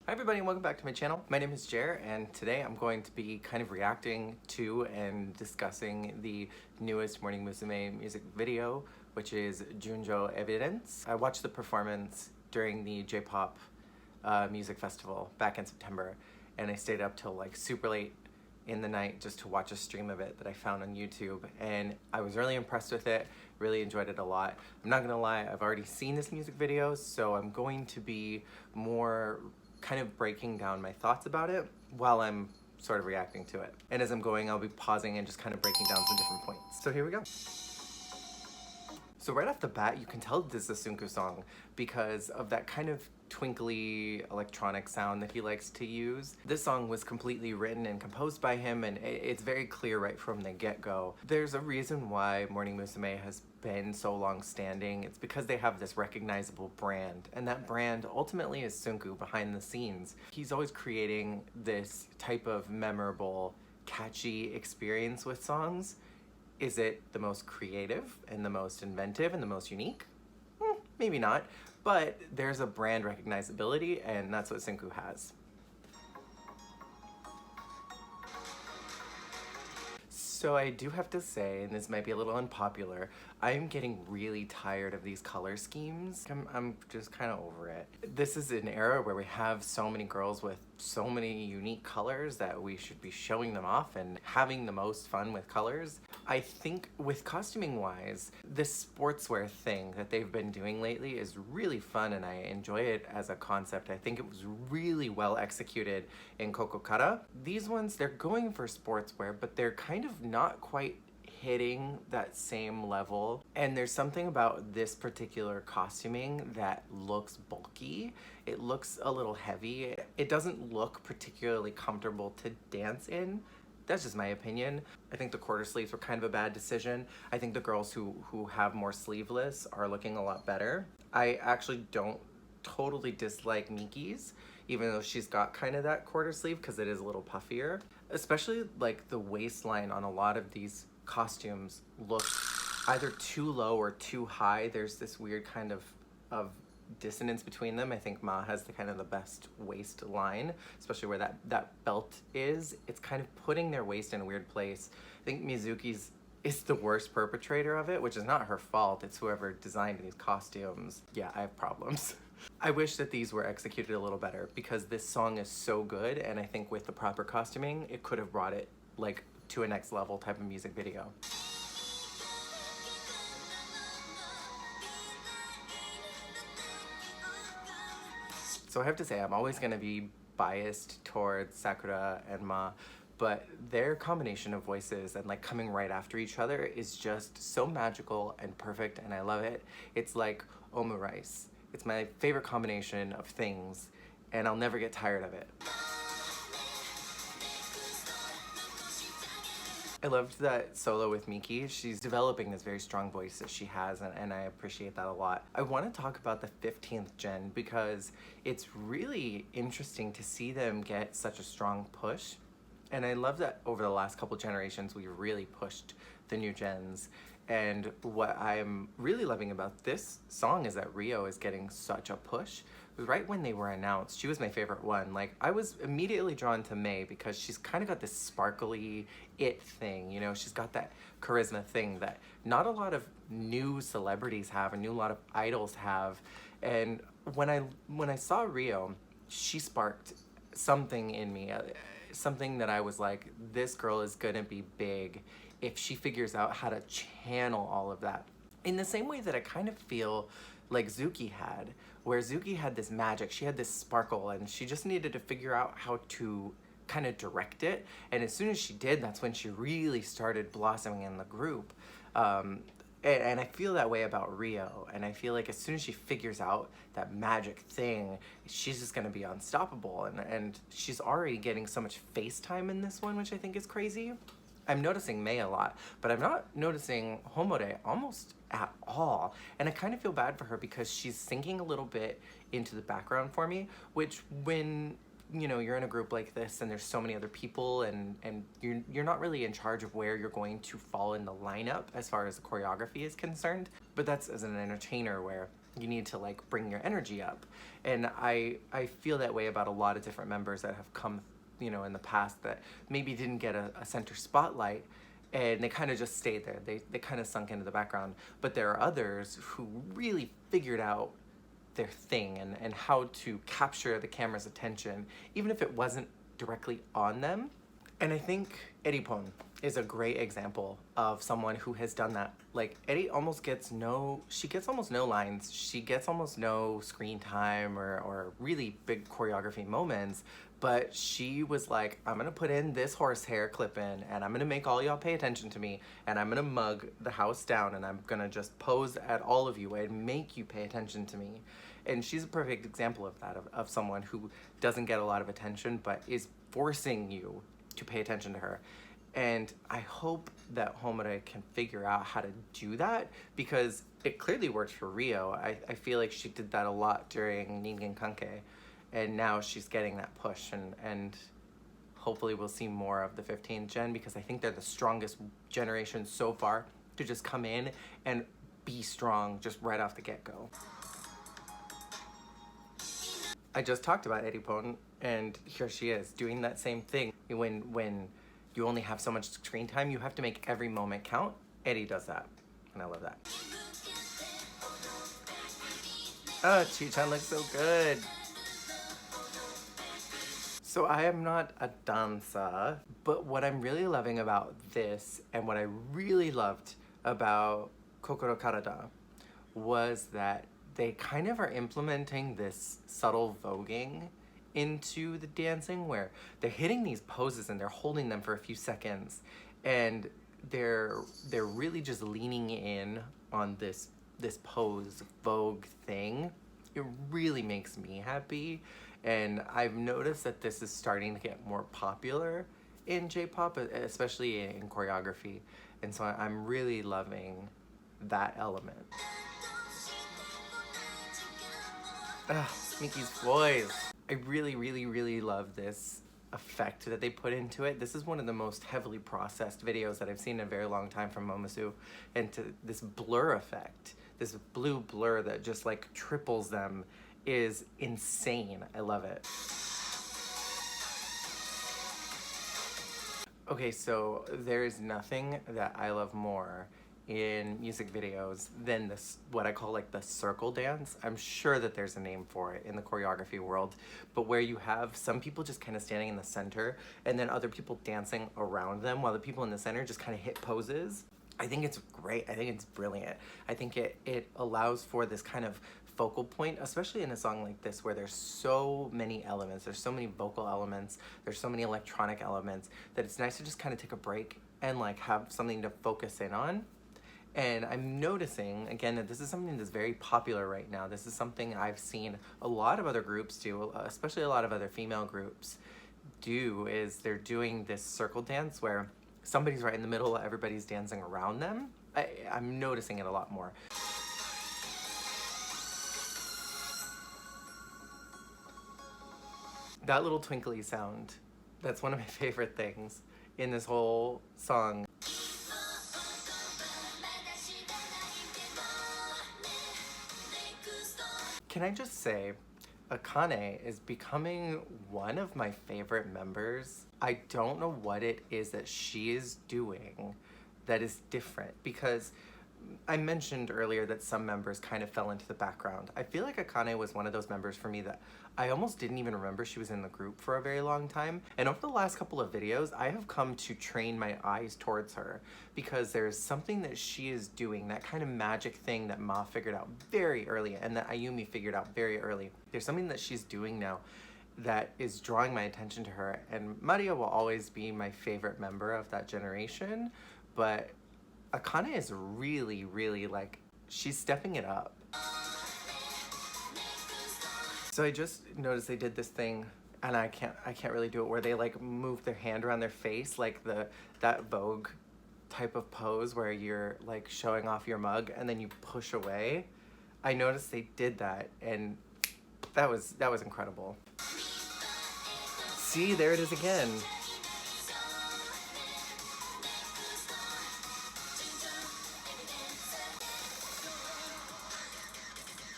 Hi everybody and welcome back to my channel. My name is Jer and today I'm going to be kind of reacting to and discussing the newest Morning Musume music video, which is Junjou Evidence. I watched the performance during the J-pop music festival back in September, and I stayed up till like super late in the night just to watch a stream of it that I found on YouTube, and I was really impressed with it, really enjoyed it a lot. I'm not gonna lie, I've already seen this music video, so I'm going to be more kind of breaking down my thoughts about it while I'm sort of reacting to it. And as I'm going, I'll be pausing and just kind of breaking down some different points. So here we go. So right off the bat, you can tell this is a Sunku song because of that kind of twinkly electronic sound that he likes to use. This song was completely written and composed by him, and it's very clear right from the get-go. There's a reason why Morning Musume has been so long-standing. It's because they have this recognizable brand, and that brand ultimately is Sunku behind the scenes. He's always creating this type of memorable, catchy experience with songs. Is it the most creative and the most inventive and the most unique? Maybe not, but there's a brand recognizability, and that's what Sunku has. So I do have to say, and this might be a little unpopular, I'm getting really tired of these color schemes. I'm just kind of over it. This is an era where we have so many girls with so many unique colors that we should be showing them off and having the most fun with colors. I think with costuming wise, this sportswear thing that they've been doing lately is really fun, and I enjoy it as a concept. I think it was really well executed in Kokokara. These ones, they're going for sportswear, but they're kind of not quite hitting that same level. And there's something about this particular costuming that looks bulky. It looks a little heavy. It doesn't look particularly comfortable to dance in. That's just my opinion. I think the quarter sleeves were kind of a bad decision. I think the girls who have more sleeveless are looking a lot better. I actually don't totally dislike Miki's, even though she's got kind of that quarter sleeve because it is a little puffier. Especially like the waistline on a lot of these costumes looks either too low or too high. There's this weird kind of dissonance between them. I think Ma has the kind of the best waistline, especially where that belt is. It's kind of putting their waist in a weird place. I think Mizuki's is the worst perpetrator of it, which is not her fault. It's whoever designed these costumes. Yeah, I have problems. I wish that these were executed a little better because this song is so good, and I think with the proper costuming, it could have brought it like to a next level type of music video. So I have to say, I'm always gonna be biased towards Sakura and Ma, but their combination of voices and like coming right after each other is just so magical and perfect, and I love it. It's like omurice. It's my favorite combination of things, and I'll never get tired of it. I loved that solo with Miki. She's developing this very strong voice that she has, and I appreciate that a lot. I want to talk about the 15th gen because it's really interesting to see them get such a strong push. And I love that over the last couple generations, we've really pushed the new gens. And what I'm really loving about this song is that Rio is getting such a push. Right when they were announced, she was my favorite one. Like, I was immediately drawn to Mei because she's kind of got this sparkly it thing, you know? She's got that charisma thing that not a lot of new celebrities have, and a lot of idols have. And when I saw Rio, she sparked something in me, something that I was like, this girl is gonna be big if she figures out how to channel all of that. In the same way that I kind of feel like Zuki had, where Zuki had this magic, she had this sparkle, and she just needed to figure out how to kind of direct it. And as soon as she did, that's when she really started blossoming in the group. And I feel that way about Rio, and I feel like as soon as she figures out that magic thing, she's just gonna be unstoppable, and she's already getting so much face time in this one, which I think is crazy. I'm noticing Mei a lot, but I'm not noticing Homore almost at all. And I kind of feel bad for her because she's sinking a little bit into the background for me, which when, you know, you're in a group like this and there's so many other people and you're not really in charge of where you're going to fall in the lineup as far as the choreography is concerned. But that's as an entertainer where you need to like bring your energy up. And I feel that way about a lot of different members that have come, you know, in the past that maybe didn't get a center spotlight, and they kind of just stayed there. They kind of sunk into the background. But there are others who really figured out their thing and how to capture the camera's attention, even if it wasn't directly on them. And I think Eripon is a great example of someone who has done that. Like, Eri almost gets she gets almost no lines, she gets almost no screen time or really big choreography moments, but she was like, I'm gonna put in this horsehair clip in, and I'm gonna make all y'all pay attention to me, and I'm gonna mug the house down, and I'm gonna just pose at all of you and make you pay attention to me. And she's a perfect example of that, of someone who doesn't get a lot of attention, but is forcing you to pay attention to her. And I hope that Homare can figure out how to do that, because it clearly worked for Rio. I feel like she did that a lot during Ningen Kanke, and now she's getting that push, and hopefully we'll see more of the 15th gen, because I think they're the strongest generation so far to just come in and be strong just right off the get-go. I just talked about Eripon, and here she is doing that same thing. When you only have so much screen time, you have to make every moment count. Eri does that, and I love that. Oh, Chi-chan looks so good. So I am not a dancer, but what I'm really loving about this, and what I really loved about Kokoro Karada, was that they kind of are implementing this subtle voguing into the dancing, where they're hitting these poses and they're holding them for a few seconds, and they're really just leaning in on this pose vogue thing. It really makes me happy, and I've noticed that this is starting to get more popular in J-pop, especially in choreography, and so I'm really loving that element. Miki's voice. I really love this effect that they put into it. This is one of the most heavily processed videos that I've seen in a very long time from Momosu, and to this blur effect, this blue blur that just like triples them, is insane. I love it. Okay, so there is nothing that I love more in music videos than this, what I call like the circle dance. I'm sure that there's a name for it in the choreography world, but where you have some people just kind of standing in the center and then other people dancing around them while the people in the center just kind of hit poses. I think it's great. I think it's brilliant. I think it allows for this kind of focal point, especially in a song like this where there's so many elements, there's so many vocal elements, there's so many electronic elements, that it's nice to just kind of take a break and like have something to focus in on. And I'm noticing, again, that this is something that's very popular right now. This is something I've seen a lot of other groups do, especially a lot of other female groups do, is they're doing this circle dance where somebody's right in the middle, everybody's dancing around them. I'm noticing it a lot more. That little twinkly sound, that's one of my favorite things in this whole song. Can I just say, Akane is becoming one of my favorite members. I don't know what it is that she is doing that is different, because I mentioned earlier that some members kind of fell into the background. I feel like Akane was one of those members for me that I almost didn't even remember she was in the group for a very long time. And over the last couple of videos, I have come to train my eyes towards her, because there's something that she is doing, that kind of magic thing that Ma figured out very early and that Ayumi figured out very early. There's something that she's doing now that is drawing my attention to her. And Maria will always be my favorite member of that generation, but Akane is really like, she's stepping it up. So I just noticed they did this thing, and I can't really do it, where they like move their hand around their face, like that Vogue type of pose where you're like showing off your mug and then you push away. I noticed they did that, and that was incredible. See, there it is again.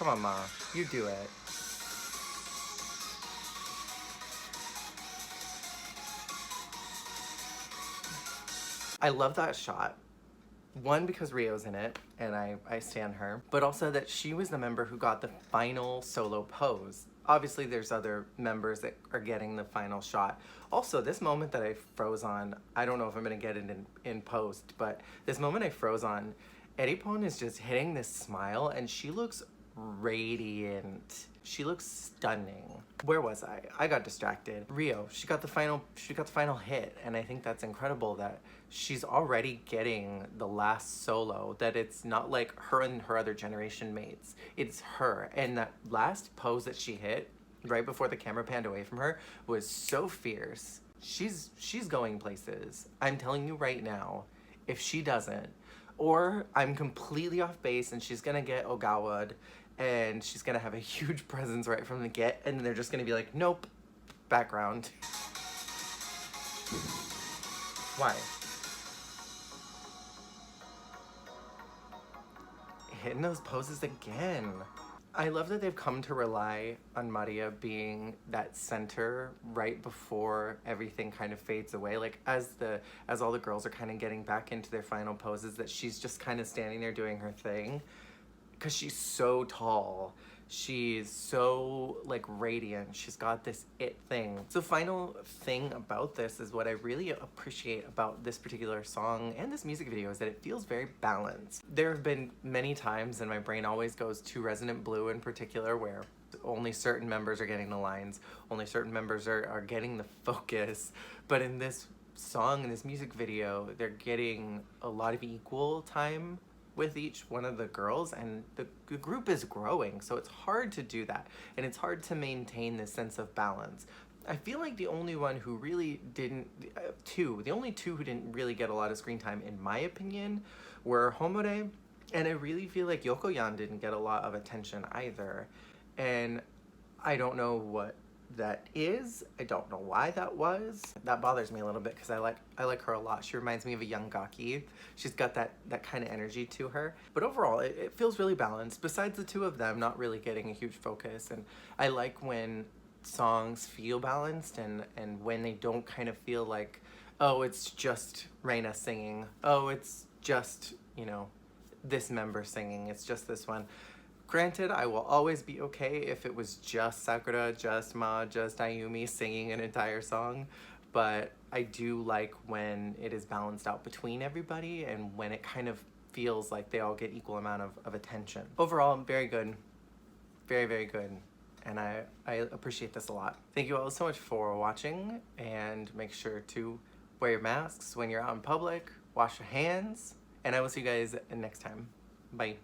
Come on, Ma. You do it. I love that shot. One, because Rio's in it, and I stan her, but also that she was the member who got the final solo pose. Obviously, there's other members that are getting the final shot. Also, this moment that I froze on, I don't know if I'm gonna get it in post, but this moment I froze on, Eripon is just hitting this smile, and she looks radiant. She looks stunning. Where was I? I got distracted. Rio, she got the final hit, and I think that's incredible that she's already getting the last solo, that it's not like her and her other generation mates. It's her. And that last pose that she hit right before the camera panned away from her was so fierce. She's going places. I'm telling you right now, if she doesn't, or I'm completely off base and she's gonna get Ogawa'd and she's gonna have a huge presence right from the get, and they're just gonna be like, nope, background. Why? Hitting those poses again. I love that they've come to rely on Maria being that center right before everything kind of fades away. Like as all the girls are kind of getting back into their final poses, that she's just kind of standing there doing her thing. Because she's so tall. She's so like radiant. She's got this it thing. The final thing about this is what I really appreciate about this particular song and this music video is that it feels very balanced. There have been many times, and my brain always goes to Resonant Blue in particular, where only certain members are getting the lines, only certain members are getting the focus. But in this song, in this music video, they're getting a lot of equal time with each one of the girls, and the group is growing, so it's hard to do that, and it's hard to maintain this sense of balance. I feel like the only one who really didn't, the only two who didn't really get a lot of screen time, in my opinion, were Homore, and I really feel like Yokoyan didn't get a lot of attention either, and I don't know what that is. I don't know why that was. That bothers me a little bit because I like her a lot. She reminds me of a young Gaki. She's got that kind of energy to her. But overall, it feels really balanced. Besides the two of them not really getting a huge focus, and I like when songs feel balanced and when they don't kind of feel like, oh, it's just Reina singing. Oh, it's just, you know, this member singing. It's just this one. Granted, I will always be okay if it was just Sakura, just Ma, just Ayumi singing an entire song, but I do like when it is balanced out between everybody and when it kind of feels like they all get equal amount of attention. Overall, very good. Very, very good. And I appreciate this a lot. Thank you all so much for watching, and make sure to wear your masks when you're out in public, wash your hands, and I will see you guys next time. Bye.